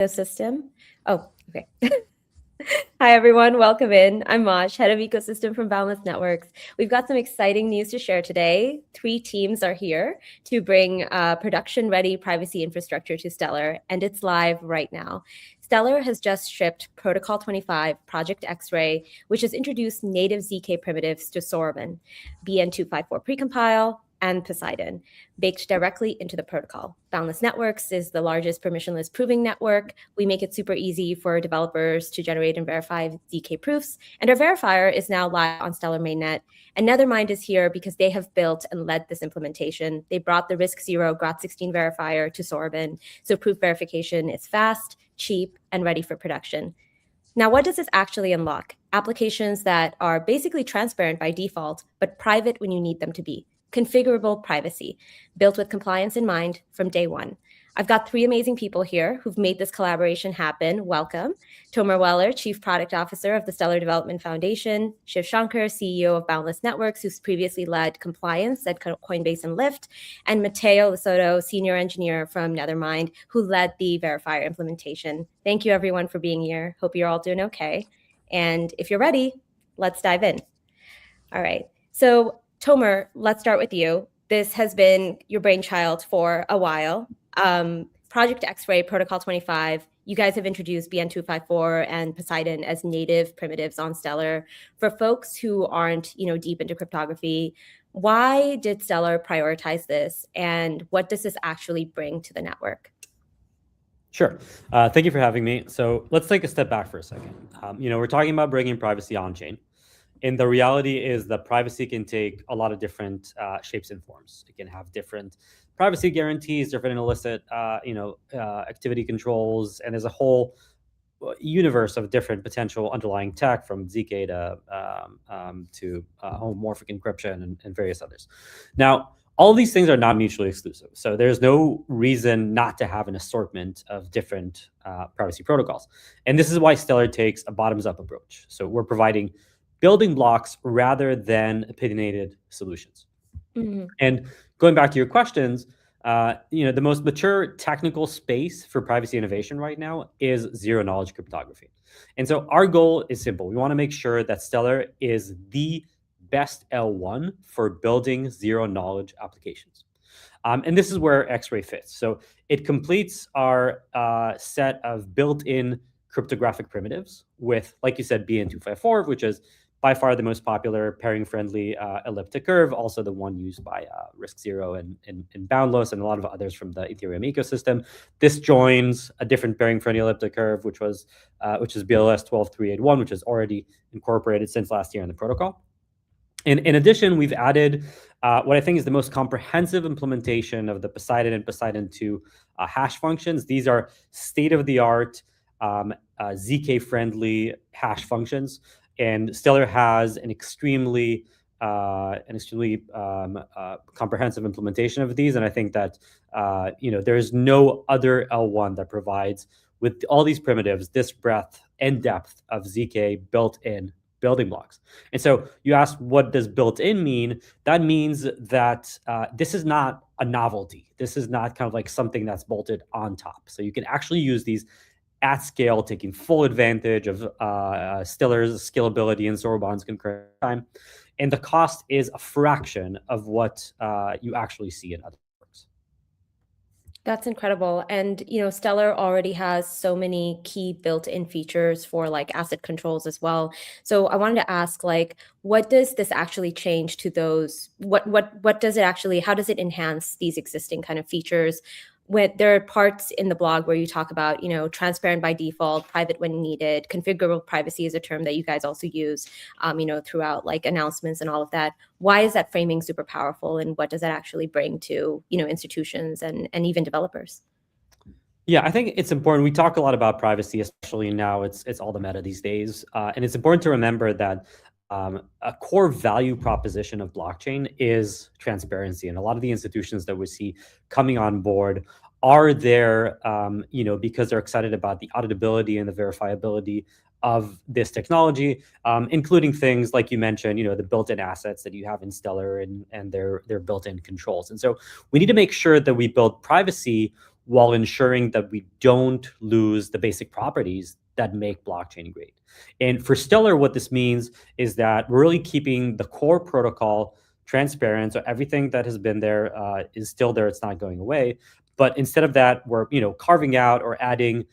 Ecosystem. Oh, okay. Hi, everyone. Welcome in. I'm Maj, head of ecosystem from Boundless Networks. We've got some exciting news to share today. 3 teams are here to bring production-ready privacy infrastructure to Stellar, and it's live right now. Stellar has just shipped Protocol 25 Project X-Ray, which has introduced native ZK primitives to Sorbin, BN254 precompile, and Poseidon, baked directly into the protocol. Boundless Networks is the largest permissionless proving network. We make it super easy for developers to generate and verify ZK proofs. And our verifier is now live on Stellar Mainnet. And Nethermind is here because they have built and led this implementation. They brought the RISC-0 GROT16 verifier to Sorbin, so proof verification is fast, cheap, and ready for production. Now, what does this actually unlock? Applications that are basically transparent by default, but private when you need them to be. Configurable privacy, built with compliance in mind from day one. I've got 3 amazing people here who've made this collaboration happen. Welcome. Tomer Weller, Chief Product Officer of the Stellar Development Foundation. Shiv Shankar, CEO of Boundless Networks, who's previously led compliance at Coinbase and Lyft. And Matteo Lasotto, Senior Engineer from Nethermind, who led the verifier implementation. Thank you, everyone, for being here. Hope you're all doing okay. And if you're ready, let's dive in. All right. So Tomer, let's start with you. This has been your brainchild for a while. Project X-Ray, Protocol 25, you guys have introduced BN254 and Poseidon as native primitives on Stellar. For folks who aren't, deep into cryptography, why did Stellar prioritize this, and what does this actually bring to the network? Sure. Thank you for having me. So let's take a step back for a second. We're talking about bringing privacy on-chain. And the reality is that privacy can take a lot of different shapes and forms. It can have different privacy guarantees, different illicit, activity controls, and there's a whole universe of different potential underlying tech, from ZK to homomorphic encryption and various others. Now, all these things are not mutually exclusive. So there's no reason not to have an assortment of different privacy protocols. And this is why Stellar takes a bottoms-up approach. So we're providing building blocks rather than opinionated solutions. Mm-hmm. And going back to your questions, the most mature technical space for privacy innovation right now is zero-knowledge cryptography. And so our goal is simple. We want to make sure that Stellar is the best L1 for building zero-knowledge applications. And this is where X-Ray fits. So it completes our set of built-in cryptographic primitives with, like you said, BN254, which is by far the most popular pairing-friendly elliptic curve, also the one used by RISC-0 and Boundless and a lot of others from the Ethereum ecosystem. This joins a different pairing-friendly elliptic curve, which is BLS 12381, which is already incorporated since last year in the protocol. In addition, we've added what I think is the most comprehensive implementation of the Poseidon and Poseidon 2 hash functions. These are state-of-the-art ZK-friendly hash functions. And Stellar has an extremely comprehensive implementation of these. And I think that there is no other L1 that provides, with all these primitives, this breadth and depth of ZK built-in building blocks. And so you asked, what does built-in mean? That means that this is not a novelty. This is not kind of like something that's bolted on top. So you can actually use these at scale, taking full advantage of Stellar's scalability and Sorbon's concurrent time. And the cost is a fraction of what you actually see in other networks. That's incredible. And, Stellar already has so many key built-in features for like asset controls as well. So I wanted to ask, what does this actually change to those? What does it actually, how does it enhance these existing kind of features? When there are parts in the blog where you talk about, transparent by default, private when needed, configurable privacy is a term that you guys also use, throughout like announcements and all of that. Why is that framing super powerful, and what does that actually bring to, institutions and even developers? Yeah, I think it's important. We talk a lot about privacy, especially now. It's all the meta these days, and it's important to remember that a core value proposition of blockchain is transparency. And a lot of the institutions that we see coming on board are there, because they're excited about the auditability and the verifiability of this technology, including things like you mentioned, the built-in assets that you have in Stellar and their built-in controls. And so we need to make sure that we build privacy while ensuring that we don't lose the basic properties that make blockchain great. And for Stellar, what this means is that we're really keeping the core protocol transparent. So everything that has been there is still there. It's not going away. But instead of that, we're carving out or adding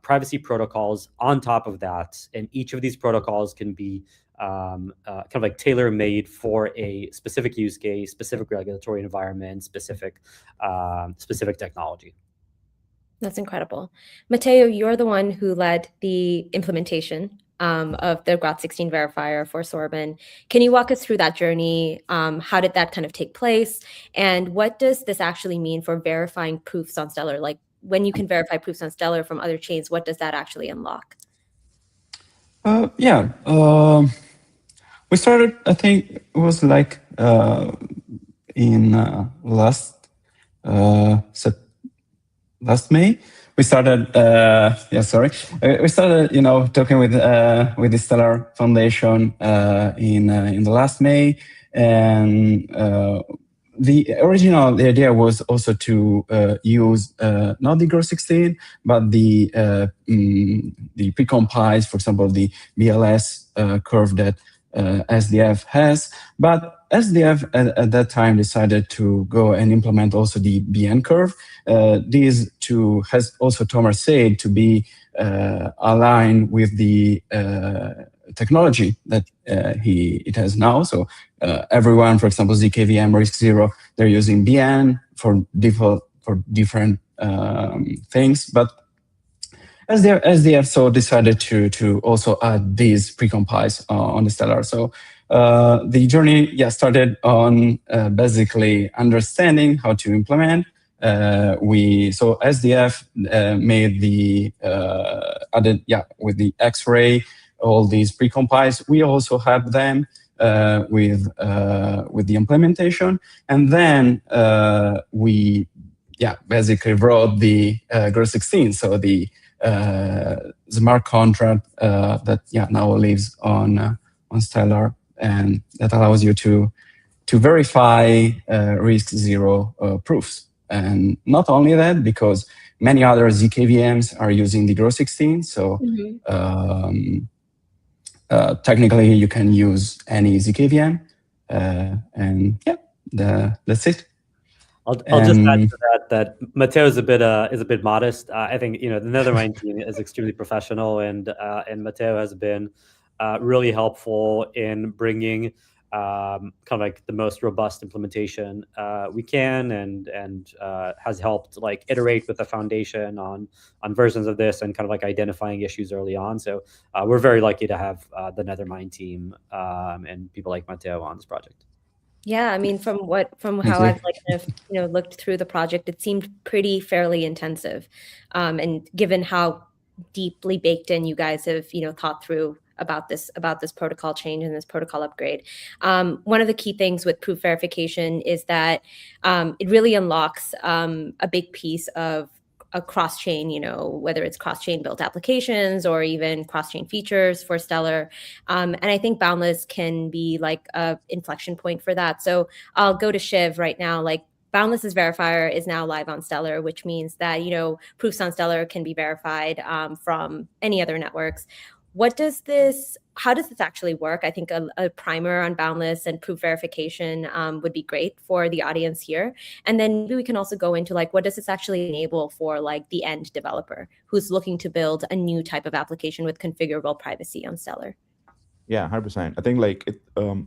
privacy protocols on top of that, and each of these protocols can be kind of like tailor-made for a specific use case, specific regulatory environment, specific technology. That's incredible. Matteo, you're the one who led the implementation of the GROT16 verifier for Sorbon. Can you walk us through that journey? How did that kind of take place? And what does this actually mean for verifying proofs on Stellar? Like when you can verify proofs on Stellar from other chains, what does that actually unlock? Yeah. We started, I think it was like in last May. We started, we started, talking with the Stellar Foundation in the last May, and the idea was also to use not the GRO16, but the precompiles, for example, the BLS curve that SDF has. But SDF at that time decided to go and implement also the BN curve. These two has also Thomas said to be aligned with the technology that it has now. So everyone, for example, ZKVM, RISC-0, they're using BN for different things. But SDF so decided to also add these precompiles on the Stellar. So the journey started on basically understanding how to implement. So SDF made the added with the X-ray all these precompiles. We also have them with the implementation, and then we basically wrote the GRO16. So the smart contract that now lives on Stellar, and that allows you to verify RISC-0 proofs. And not only that, because many other ZKVMs are using the GRO16, so technically you can use any ZKVM, and that's it. I'll just add to that Matteo is a bit modest. I think the Nethermind team is extremely professional, and Matteo has been really helpful in bringing kind of like the most robust implementation we can, and has helped like iterate with the foundation on versions of this and kind of like identifying issues early on. So we're very lucky to have the Nethermind team and people like Matteo on this project. Yeah, I mean, from how I've like kind of looked through the project, it seemed fairly intensive, and given how deeply baked in you guys have thought through about this protocol change and this protocol upgrade. One of the key things with proof verification is that it really unlocks a big piece of a cross-chain, whether it's cross-chain built applications or even cross-chain features for Stellar. And I think Boundless can be like a inflection point for that. So I'll go to Shiv right now. Like Boundless's verifier is now live on Stellar, which means that, proofs on Stellar can be verified from any other networks. How does this actually work? I think a primer on Boundless and proof verification would be great for the audience here. And then maybe we can also go into like, what does this actually enable for like the end developer who's looking to build a new type of application with configurable privacy on Stellar? Yeah, 100%. I think like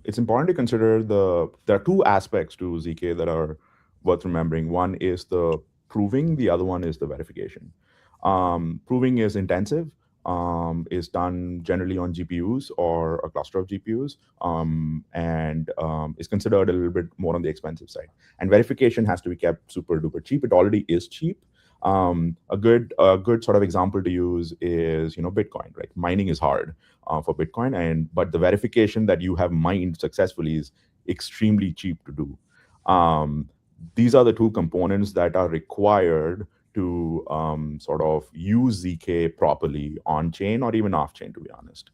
it's important to consider there are two aspects to ZK that are worth remembering. One is the proving, the other one is the verification. Proving is intensive. Is done generally on GPUs or a cluster of GPUs, and is considered a little bit more on the expensive side. And verification has to be kept super duper cheap. It already is cheap. A good sort of example to use is Bitcoin. Right, mining is hard for Bitcoin, but the verification that you have mined successfully is extremely cheap to do. These are the two components that are required to sort of use ZK properly on chain or even off chain, to be honest.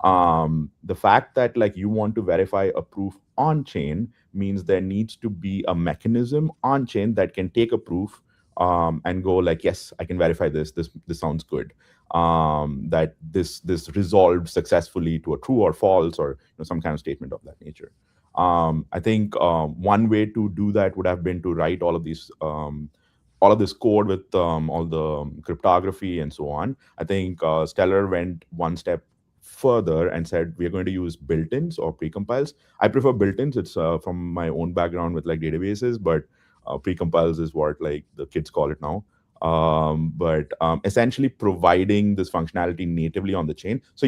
The fact that like you want to verify a proof on chain means there needs to be a mechanism on chain that can take a proof and go like, yes, I can verify this. This sounds good. That this resolved successfully to a true or false, or some kind of statement of that nature. I think one way to do that would have been to write all of this code with all the cryptography and so on. I think Stellar went one step further and said we're going to use built-ins or precompiles. I prefer built-ins. It's from my own background with like databases, but precompiles is what like the kids call it now. But essentially providing this functionality natively on the chain, so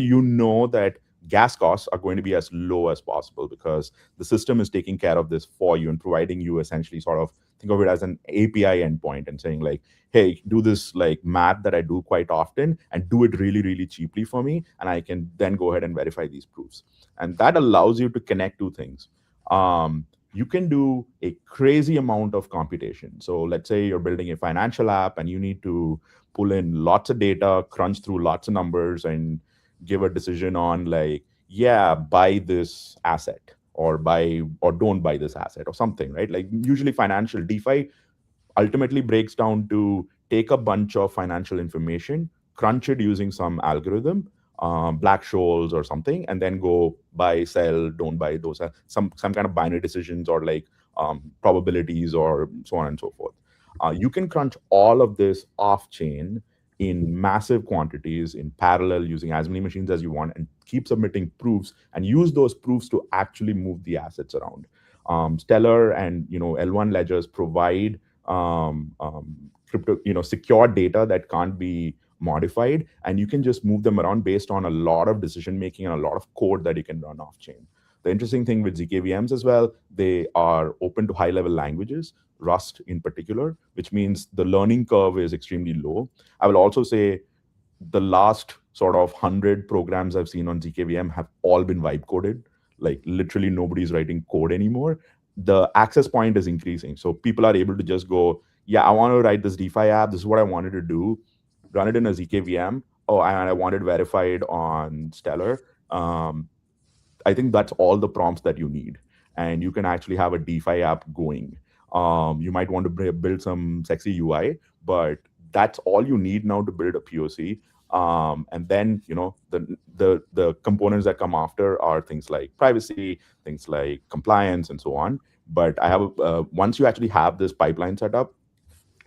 that gas costs are going to be as low as possible because the system is taking care of this for you and providing you essentially sort of think of it as an API endpoint and saying like, hey, do this like math that I do quite often and do it really, really cheaply for me. And I can then go ahead and verify these proofs. And that allows you to connect two things. You can do a crazy amount of computation. So let's say you're building a financial app and you need to pull in lots of data, crunch through lots of numbers, and give a decision on like, yeah, buy this asset or don't buy this asset or something, right? Like usually financial DeFi ultimately breaks down to take a bunch of financial information, crunch it using some algorithm, Black Scholes or something, and then go buy, sell, don't buy. Those are some kind of binary decisions or like probabilities or so on and so forth. You can crunch all of this off chain in massive quantities in parallel using as many machines as you want and keep submitting proofs and use those proofs to actually move the assets around. Stellar and L1 ledgers provide crypto, secure data that can't be modified, and you can just move them around based on a lot of decision making and a lot of code that you can run off chain. The interesting thing with zkVMs as well, they are open to high level languages, Rust in particular, which means the learning curve is extremely low. I will also say the last sort of 100 programs I've seen on zkVM have all been vibe coded. Like literally nobody's writing code anymore. The access point is increasing. So people are able to just go, yeah, I want to write this DeFi app. This is what I wanted to do. Run it in a zkVM. Oh, and I want it verified on Stellar. I think that's all the prompts that you need. And you can actually have a DeFi app going. You might want to build some sexy UI, but that's all you need now to build a POC. And then the components that come after are things like privacy, things like compliance, and so on. But I have once you actually have this pipeline set up,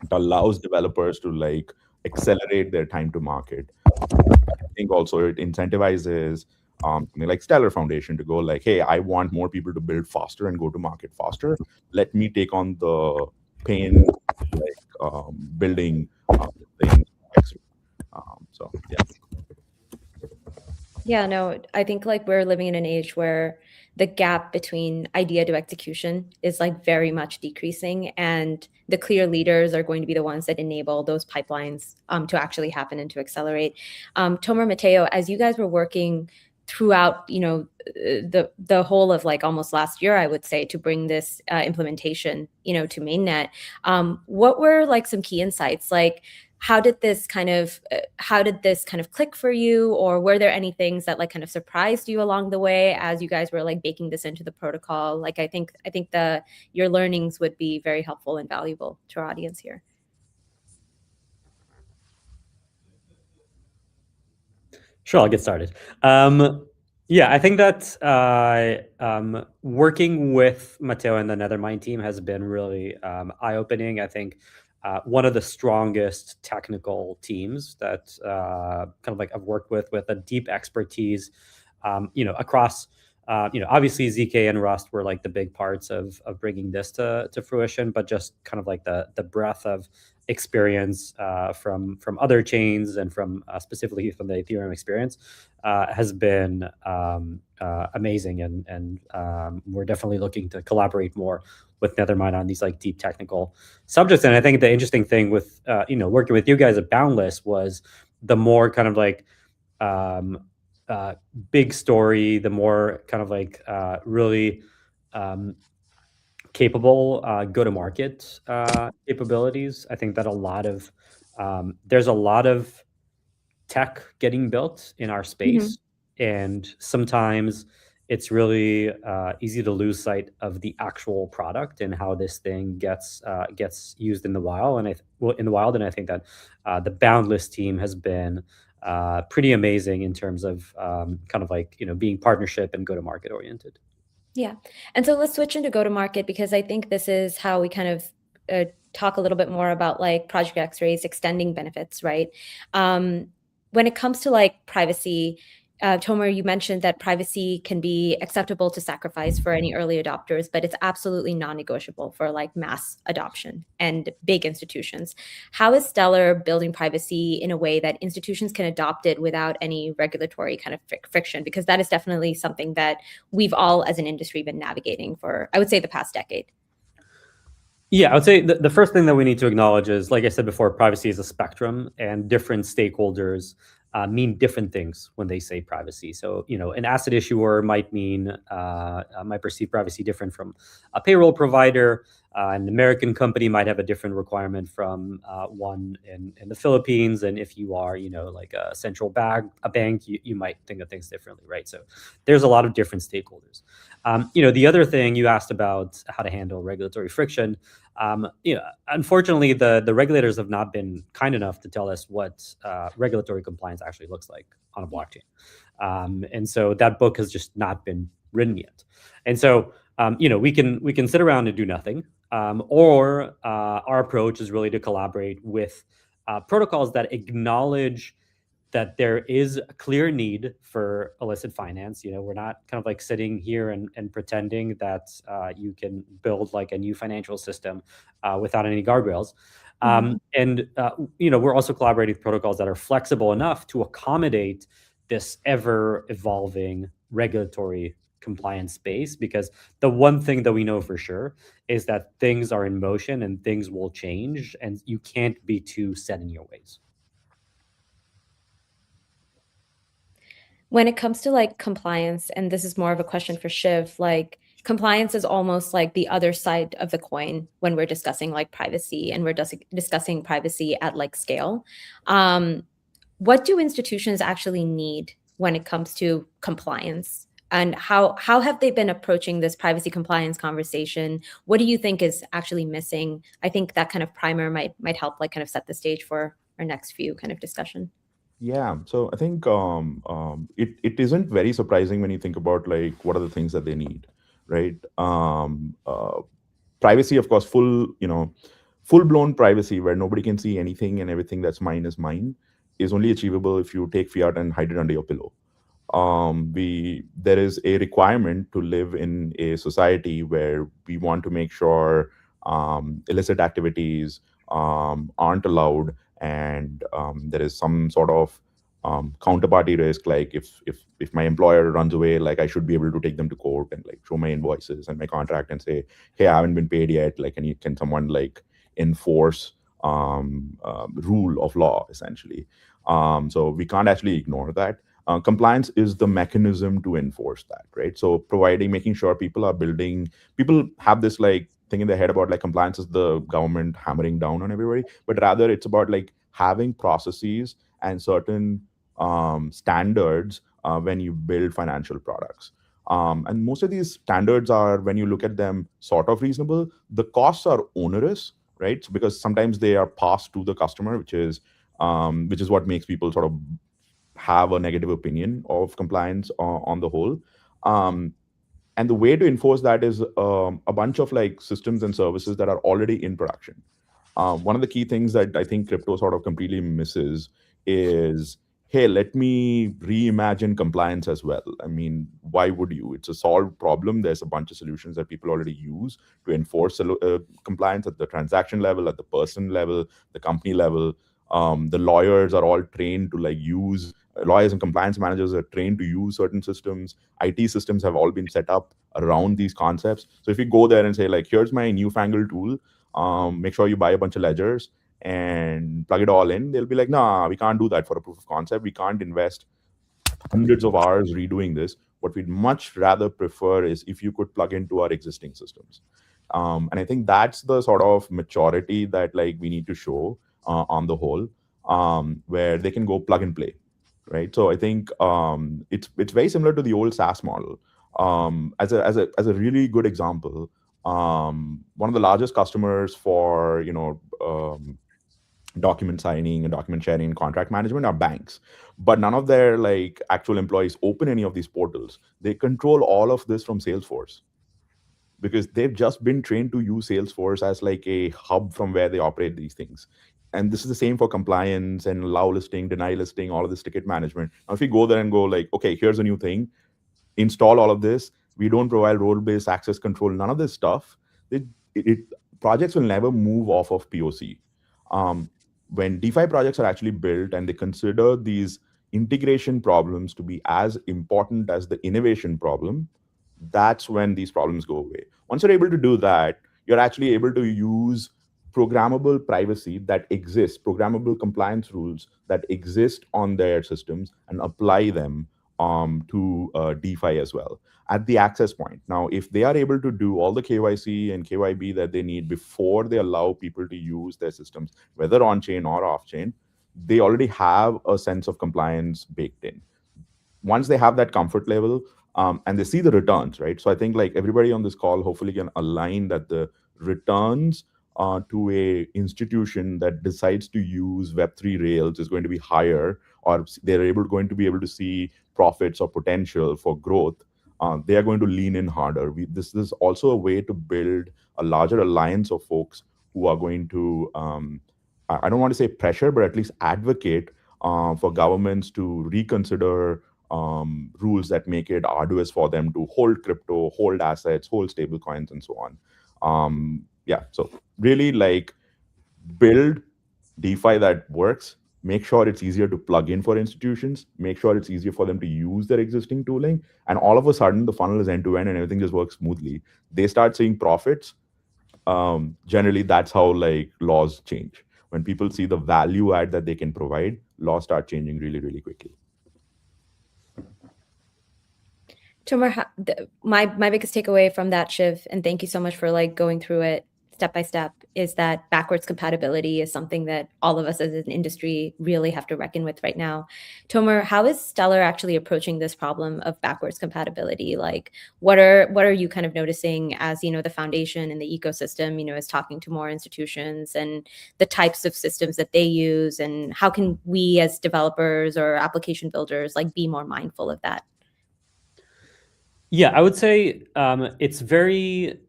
it allows developers to like accelerate their time to market. I think also it incentivizes something like Stellar Foundation to go like, hey, I want more people to build faster and go to market faster. Let me take on the pain like building things extra. So yeah. Yeah, no, I think like we're living in an age where the gap between idea to execution is like very much decreasing, and the clear leaders are going to be the ones that enable those pipelines to actually happen and to accelerate. Tomer, Mateo, as you guys were working throughout, the whole of like almost last year, I would say, to bring this implementation, to mainnet, what were like some key insights? Like, how did this kind of click for you, or were there any things that like kind of surprised you along the way as you guys were like baking this into the protocol? Like I think your learnings would be very helpful and valuable to our audience here. Sure, I'll get started. Yeah, I think that working with Matteo and the Nethermind team has been really eye-opening. I think one of the strongest technical teams that kind of like I've worked with a deep expertise, across, obviously ZK and Rust were like the big parts of bringing this to fruition, but just kind of like the breadth of experience from other chains and from specifically from the Ethereum experience has been amazing, and we're definitely looking to collaborate more with Nethermind on these like deep technical subjects. And I think the interesting thing with working with you guys at Boundless was the more kind of like big story, the more kind of like really capable go-to-market capabilities. I think that there's a lot of tech getting built in our space, and sometimes it's really easy to lose sight of the actual product and how this thing gets used in the wild. And in the wild, and I think that the Boundless team has been pretty amazing in terms of kind of like being partnership and go to market oriented. Yeah. And so let's switch into go-to-market because I think this is how we kind of talk a little bit more about like Project X-rays extending benefits, right? When it comes to like privacy, Tomer, you mentioned that privacy can be acceptable to sacrifice for any early adopters, but it's absolutely non-negotiable for like mass adoption and big institutions. How is Stellar building privacy in a way that institutions can adopt it without any regulatory kind of friction? Because that is definitely something that we've all as an industry been navigating for, I would say, the past decade. Yeah, I would say the first thing that we need to acknowledge is, like I said before, privacy is a spectrum, and different stakeholders mean different things when they say privacy. So, an asset issuer might might perceive privacy different from a payroll provider. An American company might have a different requirement from one in the Philippines. And if you are, like a central bank, you might think of things differently, right? So there's a lot of different stakeholders. The other thing you asked about how to handle regulatory friction. Unfortunately, the regulators have not been kind enough to tell us what regulatory compliance actually looks like on a blockchain, and so that book has just not been written yet. And so, we can sit around and do nothing, or our approach is really to collaborate with protocols that acknowledge that there is a clear need for illicit finance. We're not kind of like sitting here and pretending that you can build like a new financial system without any guardrails. And we're also collaborating with protocols that are flexible enough to accommodate this ever evolving regulatory compliance space, because the one thing that we know for sure is that things are in motion and things will change, and you can't be too set in your ways. When it comes to like compliance, and this is more of a question for Shiv, like compliance is almost like the other side of the coin when we're discussing like privacy, and we're discussing privacy at like scale. What do institutions actually need when it comes to compliance? And how have they been approaching this privacy compliance conversation? What do you think is actually missing? I think that kind of primer might help like kind of set the stage for our next few kind of discussion. Yeah, so I think it isn't very surprising when you think about like what are the things that they need, right? Privacy, of course, full blown privacy where nobody can see anything and everything that's mine is only achievable if you take fiat and hide it under your pillow. There is a requirement to live in a society where we want to make sure illicit activities aren't allowed, and there is some sort of counterparty risk. Like if my employer runs away, like I should be able to take them to court and like show my invoices and my contract and say, hey, I haven't been paid yet. Like, can someone like enforce rule of law essentially? So we can't actually ignore that. Compliance is the mechanism to enforce that, right? So making sure people have this like thing in their head about like compliance is the government hammering down on everybody, but rather it's about like having processes and certain standards when you build financial products. And most of these standards are, when you look at them, sort of reasonable. The costs are onerous, right? So because sometimes they are passed to the customer, which is what makes people sort of have a negative opinion of compliance on the whole. And the way to enforce that is a bunch of like systems and services that are already in production. One of the key things that I think crypto sort of completely misses is, hey, let me reimagine compliance as well. I mean, why would you? It's a solved problem. There's a bunch of solutions that people already use to enforce compliance at the transaction level, at the person level, the company level. The lawyers are all trained to like use lawyers and compliance managers are trained to use certain systems. IT systems have all been set up around these concepts. So if you go there and say like, here's my newfangled tool, make sure you buy a bunch of ledgers and plug it all in, they'll be like, nah, we can't do that for a proof of concept. We can't invest hundreds of hours redoing this. What we'd much rather prefer is if you could plug into our existing systems. And I think that's the sort of maturity that like we need to show on the whole, where they can go plug and play, right? So I think it's very similar to the old SaaS model. As a really good example, one of the largest customers for document signing and document sharing and contract management are banks, but none of their like actual employees open any of these portals. They control all of this from Salesforce because they've just been trained to use Salesforce as like a hub from where they operate these things. And this is the same for compliance and allow listing, deny listing, all of this ticket management. Now, if we go there and go like, okay, here's a new thing, install all of this. We don't provide role-based access control, none of this stuff. It projects will never move off of POC. When DeFi projects are actually built and they consider these integration problems to be as important as the innovation problem, that's when these problems go away. Once you're able to do that, you're actually able to use programmable privacy that exists, programmable compliance rules that exist on their systems and apply them to DeFi as well at the access point. Now, if they are able to do all the KYC and KYB that they need before they allow people to use their systems, whether on chain or off chain, they already have a sense of compliance baked in. Once they have that comfort level, and they see the returns, right? So I think like everybody on this call hopefully can align that the returns to a institution that decides to use Web3 rails is going to be higher, or they're going to be able to see profits or potential for growth. They are going to lean in harder. This is also a way to build a larger alliance of folks who are going to, I don't want to say pressure, but at least advocate for governments to reconsider rules that make it arduous for them to hold crypto, hold assets, hold stable coins, and so on. So really like build DeFi that works, make sure it's easier to plug in for institutions, make sure it's easier for them to use their existing tooling, and all of a sudden the funnel is end-to-end and everything just works smoothly. They start seeing profits. Generally, that's how like laws change. When people see the value add that they can provide, laws start changing really, really quickly. Tomar, my biggest takeaway from that, Shiv, and thank you so much for like going through it step by step, is that backwards compatibility is something that all of us as an industry really have to reckon with right now. Tomar, how is Stellar actually approaching this problem of backwards compatibility? Like, what are you kind of noticing as, you know, the foundation and the ecosystem, you know, is talking to more institutions and the types of systems that they use, and how can we as developers or application builders like be more mindful of that? Yeah, I would say it's very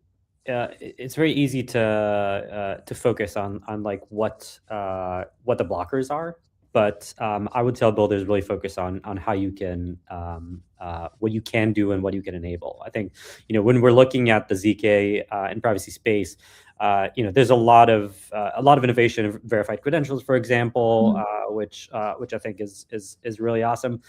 easy to focus on like what the blockers are, but I would tell builders really focus on how you can what you can do and what you can enable. I think, you know, when we're looking at the ZK and privacy space, you know, there's a lot of innovation in verified credentials, for example, which I think is really awesome.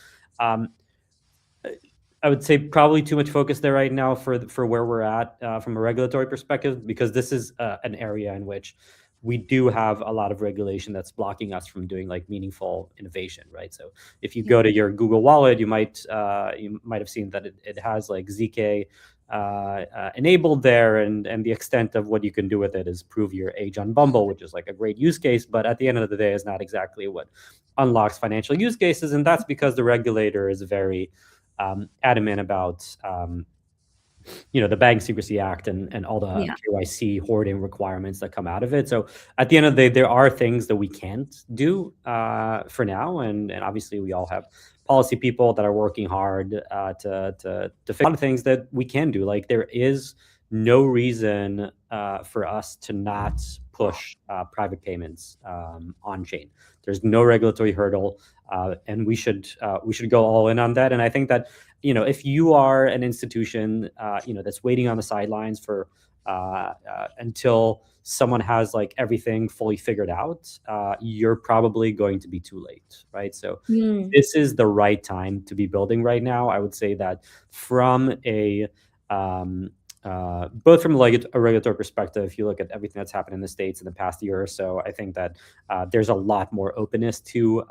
I would say probably too much focus there right now for where we're at from a regulatory perspective, because this is an area in which we do have a lot of regulation that's blocking us from doing like meaningful innovation, right? So if you go to your Google Wallet, you might have seen that it has like ZK enabled there, and the extent of what you can do with it is prove your age on Bumble, which is like a great use case, but at the end of the day is not exactly what unlocks financial use cases, and that's because the regulator is very adamant about you know, the Bank Secrecy Act and all the KYC hoarding requirements that come out of it. So at the end of the day, there are things that we can't do for now, and obviously we all have policy people that are working hard to fix a lot of things that we can do. Like, there is no reason for us to not push private payments on chain. There's no regulatory hurdle, and we should go all in on that. And I think that, you know, if you are an institution, you know, that's waiting on the sidelines for until someone has like everything fully figured out, you're probably going to be too late, right? So this is the right time to be building right now. I would say that from a both from like a regulatory perspective, if you look at everything that's happened in the States in the past year or so, I think that there's a lot more openness to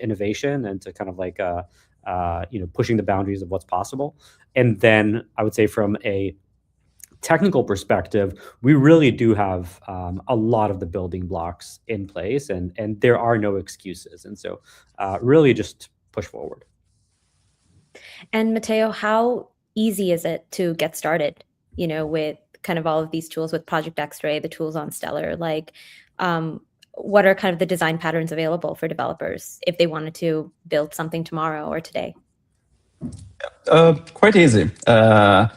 innovation and to kind of like you know, pushing the boundaries of what's possible. And then I would say from a technical perspective, we really do have a lot of the building blocks in place, and there are no excuses. And so really just push forward. And Matteo, how easy is it to get started, with kind of all of these tools with Project X-Ray, the tools on Stellar? Like, what are kind of the design patterns available for developers if they wanted to build something tomorrow or today? Quite easy. The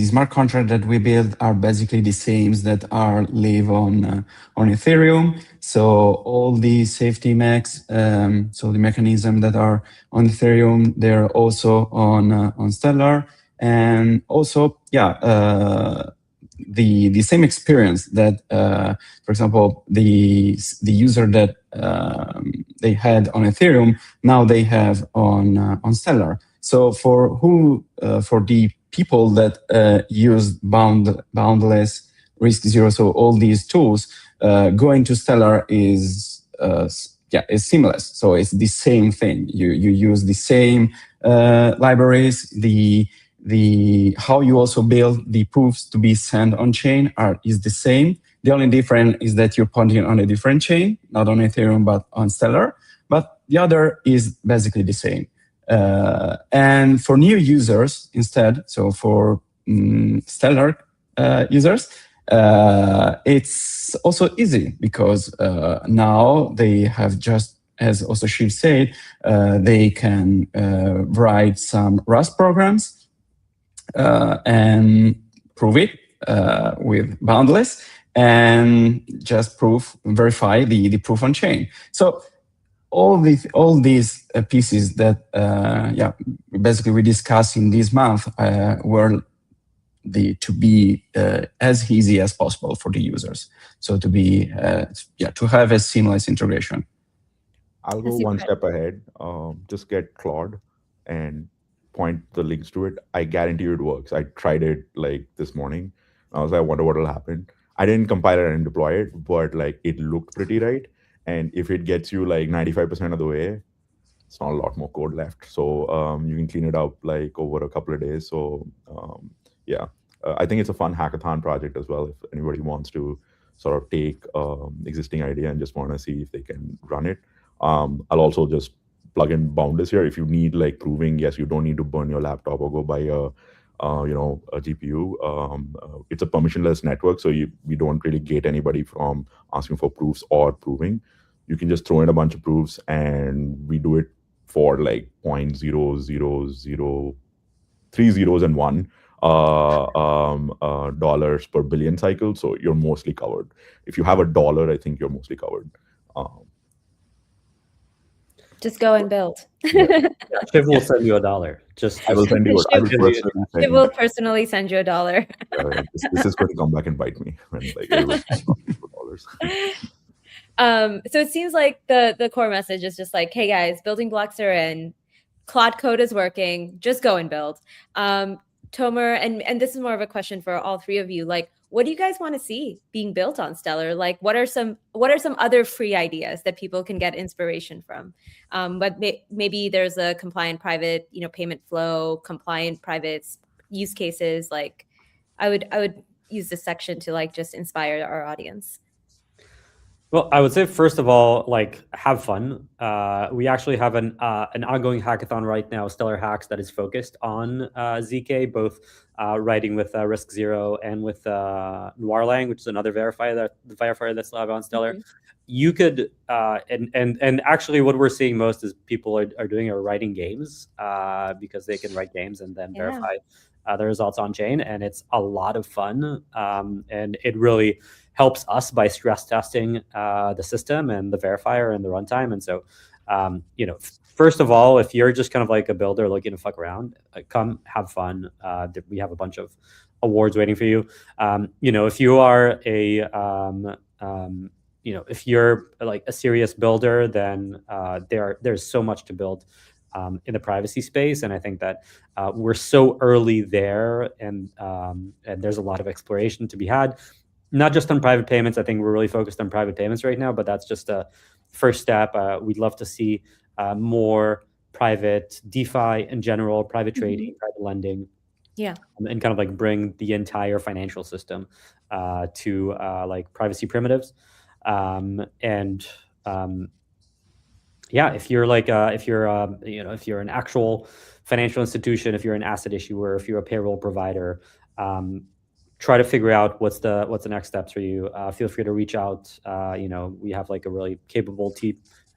smart contract that we build are basically the same that are live on Ethereum. So all the safety mechs, so the mechanism that are on Ethereum, they're also on Stellar, and also the same experience that, for example, the user that they had on Ethereum, now they have on Stellar. So for the people that use Boundless, Risk Zero, so all these tools, going to Stellar is seamless. So it's the same thing. You use the same libraries. The how you also build the proofs to be sent on chain is the same. The only difference is that you're pointing on a different chain, not on Ethereum but on Stellar. But the other is basically the same. And for new users instead, so for Stellar users, it's also easy because now they have just, as also Shiv said, they can write some Rust programs and prove it with Boundless and just verify the proof on chain. So all these pieces that basically we discussed in this month were to be as easy as possible for the users. So to be to have a seamless integration. I'll go one step ahead. Just get Claude and point the links to it. I guarantee you it works. I tried it like this morning. I was like, I wonder what will happen. I didn't compile it and deploy it, but like it looked pretty right. And if it gets you like 95% of the way, it's not a lot more code left. So you can clean it up like over a couple of days. So I think it's a fun hackathon project as well. If anybody wants to sort of take existing idea and just want to see if they can run it. I'll also just plug in Boundless here. If you need like proving, yes, you don't need to burn your laptop or go buy a GPU. It's a permissionless network, so we don't really gate anybody from asking for proofs or proving. You can just throw in a bunch of proofs, and we do it for like 0.00030 zeros and one dollars per billion cycle. So you're mostly covered. If you have $1, I think you're mostly covered. Just go and build. Shiv will send you $1. I will send you. Shiv will personally send you $1. This is going to come back and bite me when like $4. So it seems like the core message is just like, hey guys, building blocks are in, Claude Code is working, just go and build. Tomer, and this is more of a question for all three of you, like, what do you guys want to see being built on Stellar? Like, what are some other free ideas that people can get inspiration from? But maybe there's a compliant private, payment flow, compliant private use cases. Like, I would use this section to like just inspire our audience. Well, I would say first of all, like, have fun. We actually have an ongoing hackathon right now, Stellar Hacks, that is focused on ZK, both writing with Risk Zero and with Noirlang, which is another verifier that's live on Stellar. Mm-hmm. You could and actually, what we're seeing most is people are writing games because they can write games and then verify the results on chain, and it's a lot of fun, and it really helps us by stress testing the system and the verifier and the runtime. And so, first of all, if you're just kind of like a builder looking to fuck around, come have fun. We have a bunch of awards waiting for you. If you are if you're like a serious builder, then there's so much to build in the privacy space, and I think that we're so early there, and there's a lot of exploration to be had. Not just on private payments. I think we're really focused on private payments right now, but that's just a first step. We'd love to see more private DeFi in general, private trading, private lending, and kind of like bring the entire financial system to like privacy primitives. yeah, if you're like if you're if you're an actual financial institution, if you're an asset issuer, if you're a payroll provider, try to figure out what's the next steps for you. Feel free to reach out. We have like a really capable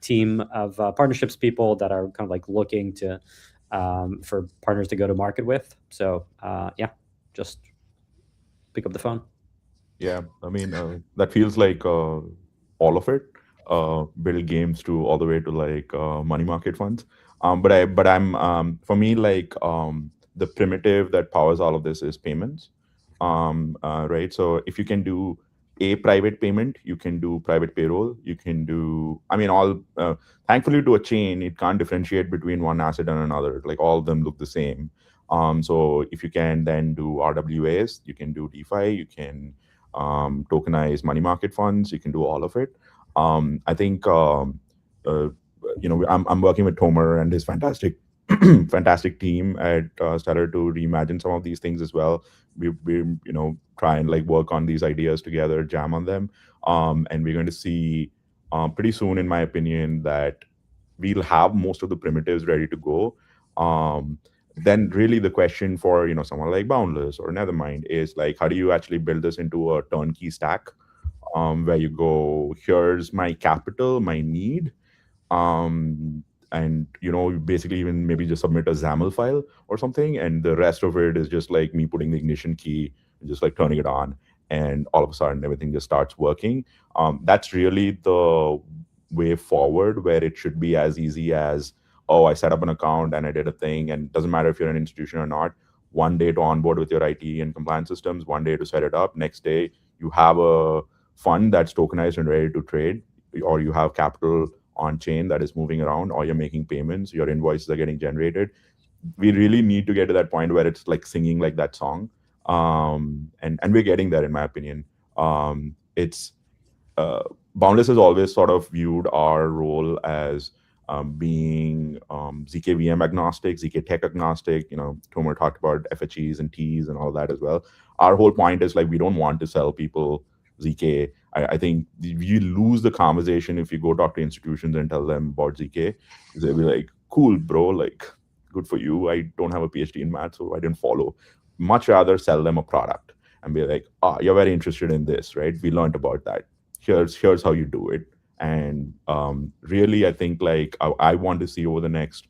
team of partnerships people that are kind of like looking to for partners to go to market with. So yeah, just pick up the phone. Yeah, I mean, that feels like all of it. Build games to all the way to like money market funds. But for me, like the primitive that powers all of this is payments. Right. So if you can do a private payment, you can do private payroll. You can do, I mean, all. Thankfully, to a chain, it can't differentiate between one asset and another. Like all of them look the same. So if you can then do RWAs, you can do DeFi, you can tokenize money market funds. You can do all of it. I think uh, I'm working with Tomer and his fantastic team at Stellar to reimagine some of these things as well. We try and like work on these ideas together, jam on them, and we're going to see pretty soon, in my opinion, that we'll have most of the primitives ready to go. Then really the question for someone like Boundless or Nethermind is like, how do you actually build this into a turnkey stack, where you go, here's my capital, my need, and basically even maybe just submit a XAML file or something, and the rest of it is just like me putting the ignition key and just like turning it on, and all of a sudden everything just starts working. That's really the way forward, where it should be as easy as, oh, I set up an account and I did a thing, and it doesn't matter if you're an institution or not. One day to onboard with your IT and compliance systems, one day to set it up, next day you have a fund that's tokenized and ready to trade, or you have capital on chain that is moving around, or you're making payments, your invoices are getting generated. We really need to get to that point where it's like singing like that song. And we're getting there, in my opinion. It's Boundless has always sort of viewed our role as being ZK VM agnostic, ZK tech agnostic. Tomer talked about FHEs and Ts and all that as well. Our whole point is like, we don't want to sell people ZK. I think you lose the conversation if you go talk to institutions and tell them about ZK. They'll be like, cool, bro, like, good for you. I don't have a PhD in math, so I didn't follow. Much rather sell them a product and be like, you're very interested in this, right? We learned about that. Here's how you do it. And really, I think like I want to see over the next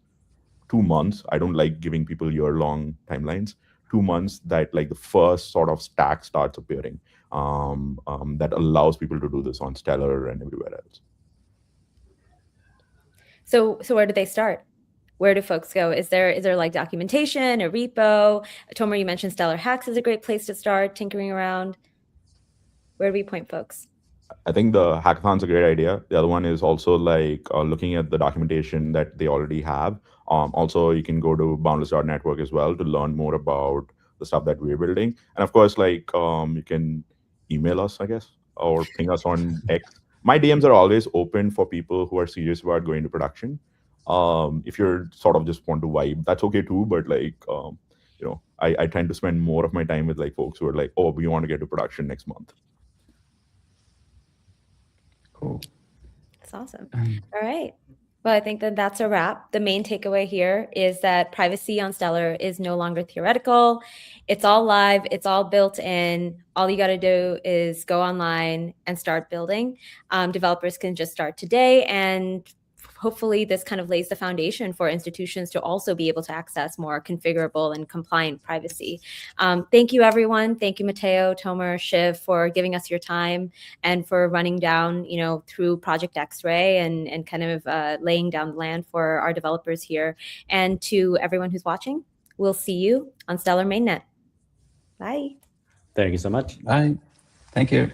2 months. I don't like giving people year-long timelines. 2 months that like the first sort of stack starts appearing, that allows people to do this on Stellar and everywhere else. So where do they start? Where do folks go? Is there like documentation, a repo? Tomer, you mentioned Stellar Hacks is a great place to start tinkering around. Where do we point folks? I think the hackathon's a great idea. The other one is also like looking at the documentation that they already have. Also, you can go to boundless.network as well to learn more about the stuff that we're building. And of course, like you can email us, I guess, or ping us on X. My DMs are always open for people who are serious about going to production. If you're sort of just want to vibe, that's okay too. But like, I tend to spend more of my time with like folks who are like, oh, we want to get to production next month. Cool. That's awesome. All right. Well, I think that that's a wrap. The main takeaway here is that privacy on Stellar is no longer theoretical. It's all live. It's all built in. All you got to do is go online and start building. Developers can just start today, and hopefully this kind of lays the foundation for institutions to also be able to access more configurable and compliant privacy. Thank you, everyone. Thank you, Matteo, Tomer, Shiv, for giving us your time and for running down, through Project X-Ray and kind of laying down the land for our developers here. And to everyone who's watching, we'll see you on Stellar Mainnet. Bye. Thank you so much. Bye. Thank you.